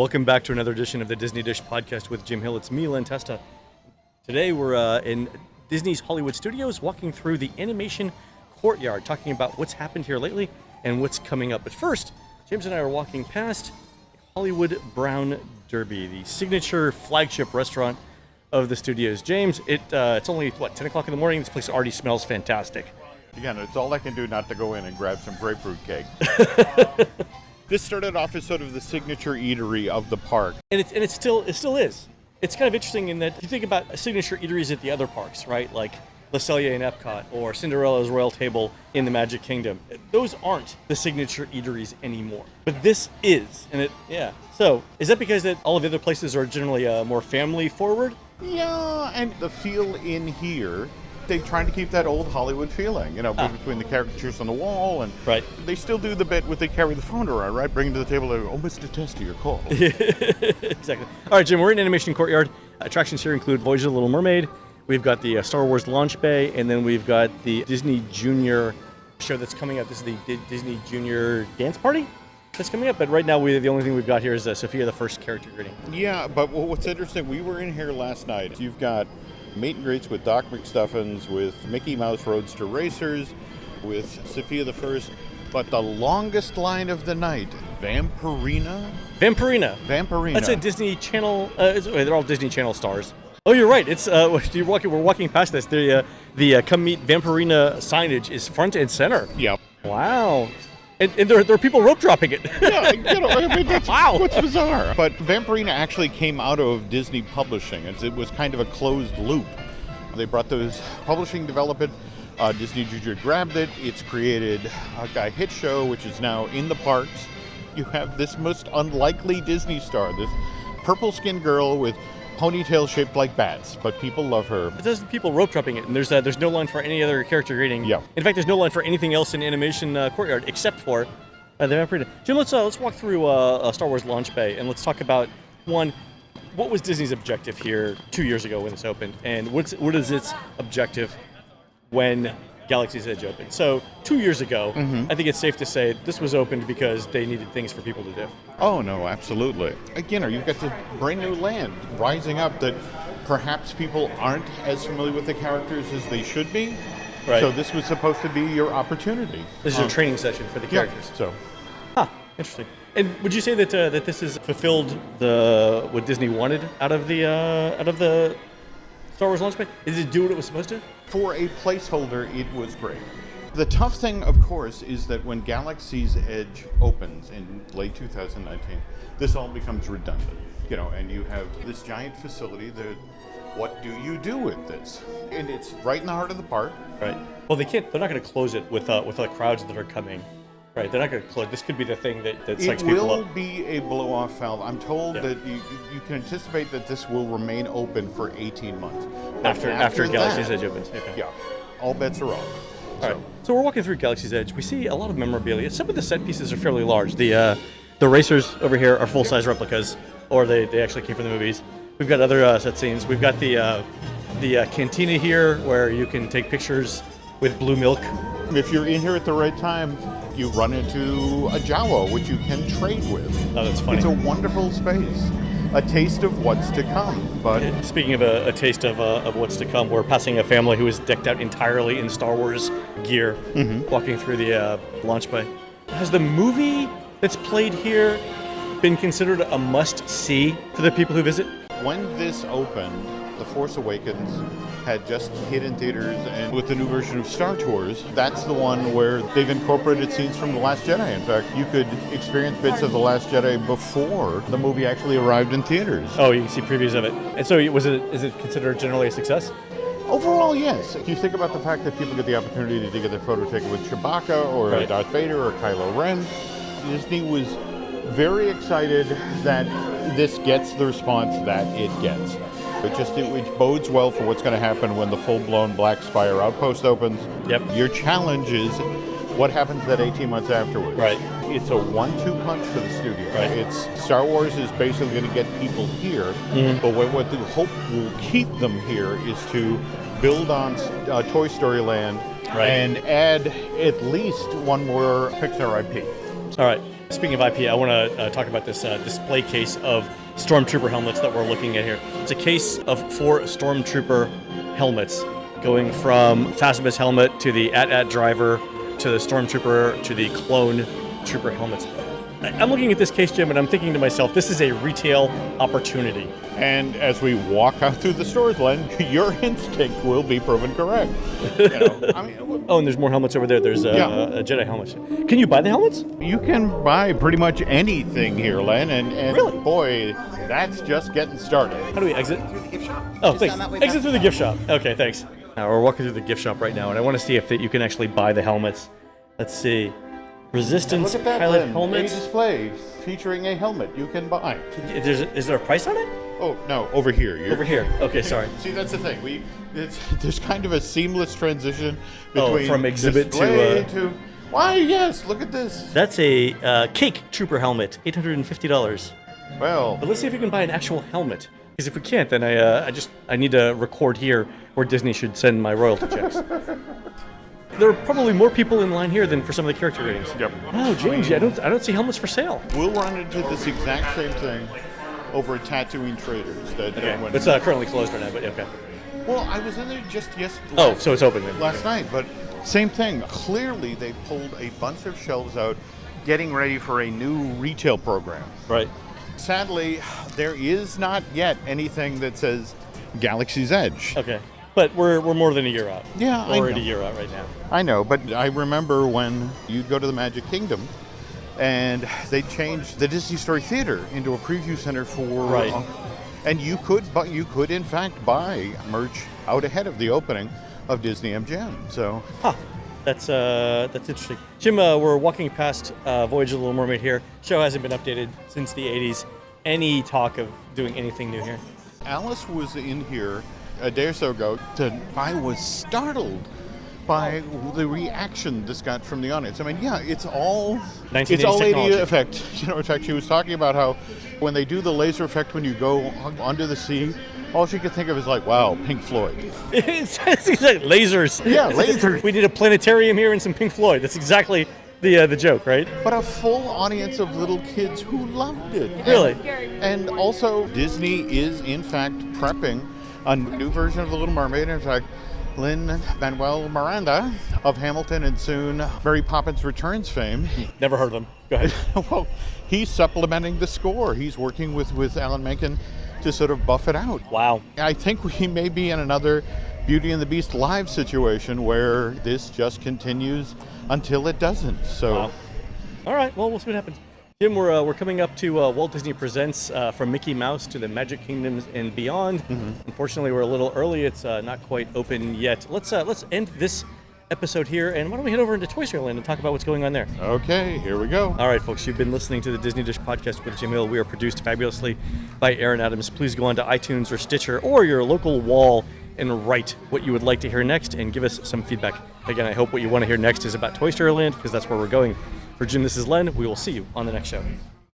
Welcome back to another edition of the Disney Dish podcast with Jim Hill. It's me, Len Testa. Today we're in Disney's Hollywood Studios walking through the Animation Courtyard, talking about what's happened here lately and what's coming up. But first, James and I are walking past Hollywood Brown Derby, the signature flagship restaurant of the studios. James, it's only, 10 o'clock in the morning? This place already smells fantastic. Again, it's all I can do not to go in and grab some grapefruit cake. This started off as sort of the signature eatery of the park. And it still is. It's kind of interesting in that you think about signature eateries at the other parks, right? Like Le Cellier in Epcot or Cinderella's Royal Table in the Magic Kingdom. Those aren't the signature eateries anymore. But this is. So, is that because that all of the other places are generally more family forward? Yeah, and the feel in here, they trying to keep that old Hollywood feeling, between the caricatures on the wall, and right. They still do the bit where they carry the phone around, right? Bring it to the table, oh, Mr. Testa, your call. Exactly. All right, Jim, we're in Animation Courtyard. Attractions here include Voyage of the Little Mermaid. We've got the Star Wars launch bay, and then we've got the Disney Junior show that's coming up. This is the Disney Junior dance party that's coming up, but right now the only thing we've got here is Sophia the First character greeting. Yeah, but what's interesting, we were in here last night. You've got meet and greets with Doc McStuffins, with Mickey Mouse Roadster Racers, with Sophia the First, but the longest line of the night, Vampirina. That's a Disney Channel. They're all Disney Channel stars. Oh, you're right. It's we're walking past this. The come meet Vampirina signage is front and center. Yep. Wow. And there are people rope dropping it. Yeah, that's wow. What's bizarre. But Vampirina actually came out of Disney Publishing. It was kind of a closed loop. They brought those publishing, develop it. Disney Junior grabbed it. It's created a hit show, which is now in the parks. You have this most unlikely Disney star, this purple-skinned girl with ponytail shaped like bats, but people love her. But there's people rope dropping it, and there's no line for any other character greeting. Yeah. In fact, there's no line for anything else in Animation Courtyard except for the Vampirina. Jim, let's walk through Star Wars launch bay, and let's talk about what was Disney's objective here 2 years ago when this opened, and what is its objective when Galaxy's Edge opened. So 2 years ago, I think it's safe to say this was opened because they needed things for people to do. Oh, no, absolutely. Again, you've got this brand new land rising up that perhaps people aren't as familiar with the characters as they should be. Right. So this was supposed to be your opportunity. This is a training session for the characters. Yeah, so. Interesting. And would you say that that this has fulfilled what Disney wanted out of the Star Wars launch bay? Did it do what it was supposed to? For a placeholder, it was great. The tough thing, of course, is that when Galaxy's Edge opens in late 2019, this all becomes redundant. And you have this giant facility that, what do you do with this? And it's right in the heart of the park. Right. Well, they're not going to close it with the crowds that are coming. Right, they're not going to close. This could be the thing that psychs people up. It will be a blow-off valve. I'm told that you can anticipate that this will remain open for 18 months. After Galaxy's Edge opens. Okay. Yeah, all bets are off. All right. So we're walking through Galaxy's Edge. We see a lot of memorabilia. Some of the set pieces are fairly large. The racers over here are full-size replicas, or they actually came from the movies. We've got other set scenes. We've got the cantina here where you can take pictures with blue milk. If you're in here at the right time, you run into a Jawa, which you can trade with. Oh, that's funny. It's a wonderful space. A taste of what's to come. But speaking of a taste of what's to come, we're passing a family who is decked out entirely in Star Wars gear, walking through the launch bay. Has the movie that's played here been considered a must-see for the people who visit? When this opened, The Force Awakens had just hit in theaters, and with the new version of Star Tours, that's the one where they've incorporated scenes from The Last Jedi. In fact, you could experience bits of The Last Jedi before the movie actually arrived in theaters. Oh, you can see previews of it. And so is it considered generally a success? Overall, yes. If you think about the fact that people get the opportunity to get their photo taken with Chewbacca or Darth Vader or Kylo Ren, Disney was very excited that this gets the response that it gets. It bodes well for what's going to happen when the full-blown Black Spire Outpost opens. Yep. Your challenge is what happens that 18 months afterwards. Right. It's a 1-2 punch for the studio. Right. It's Star Wars is basically going to get people here, but what the hope will keep them here is to build on Toy Story Land and add at least one more Pixar IP. All right. Speaking of IP, I want to talk about this display case of Stormtrooper helmets that we're looking at here. It's a case of 4 Stormtrooper helmets, going from Phasma's helmet to the AT-AT driver to the Stormtrooper to the Clone Trooper helmets. I'm looking at this case, Jim, and I'm thinking to myself, this is a retail opportunity. And as we walk out through the stores, Len, your instinct will be proven correct. Oh, and there's more helmets over there. There's a Jedi helmet. Can you buy the helmets? You can buy pretty much anything here, Len, and Really? boy, that's just getting started. How do we exit? Through the gift shop. Oh, Just thanks. down that way Exit back. through the gift shop. Okay, thanks. We're walking through the gift shop right now, and I want to see if you can actually buy the helmets. Let's see. Resistance Look at that, pilot Len. helmets. A display featuring a helmet you can buy. Is there a price on it? Oh, no, over here. Over here. Okay, sorry. See, that's the thing. There's kind of a seamless transition between from exhibit display to, why, yes, look at this. That's a Cake Trooper helmet, $850. Well, But let's see if we can buy an actual helmet. Because if we can't, then I need to record here where Disney should send my royalty checks. There are probably more people in line here than for some of the character ratings. Yep. Oh, James, I don't see helmets for sale. we'll run into this exact same thing over at Tatooine Traders. It's currently closed right now, but okay. Well, I was in there just Oh, so it's open then. last night, but same thing. Clearly, they pulled a bunch of shelves out, getting ready for a new retail program. Right. Sadly, there is not yet anything that says Galaxy's Edge. Okay. But we're more than a year out. Yeah, We're I already know. a year out right now. I know, but I remember when you'd go to the Magic Kingdom and they changed the Disney Story Theater into a preview center for Right. And you could in fact buy merch out ahead of the opening of Disney MGM. So Huh. That's interesting. Jim, we're walking past Voyage of the Little Mermaid here. Show hasn't been updated since the 80s. Any talk of doing anything new here? Alice was in here a day or so ago. I was startled by the reaction this got from the audience. I mean, yeah, it's all 1980s 80 technology. effect. In fact, she was talking about how when they do the laser effect when you go under the sea, all she could think of is like, wow, Pink Floyd. It's like lasers. Yeah, lasers. We need a planetarium here and some Pink Floyd. That's exactly the joke, right? But a full audience of little kids who loved it. Really? And also, Disney is in fact prepping a new version of The Little Mermaid. In fact, Lin-Manuel Miranda of Hamilton and soon Mary Poppins Returns fame. Never heard of them. Go ahead. Well, he's supplementing the score. He's working with Alan Menken to sort of buff it out. Wow. I think we may be in another Beauty and the Beast live situation where this just continues until it doesn't. So, Wow. All right. Well, we'll see what happens. Jim, we're coming up to Walt Disney Presents from Mickey Mouse to the Magic Kingdoms and beyond. Mm-hmm. Unfortunately, we're a little early. It's not quite open yet. Let's end this episode here, and why don't we head over into Toy Story Land and talk about what's going on there? okay, here we go. All right, folks, you've been listening to the Disney Dish Podcast with Jim Hill. We are produced fabulously by Aaron Adams. Please go on to iTunes or Stitcher or your local wall and write what you would like to hear next and give us some feedback. Again, I hope what you want to hear next is about Toy Story Land because that's where we're going. For Jim, this is Len. We will see you on the next show.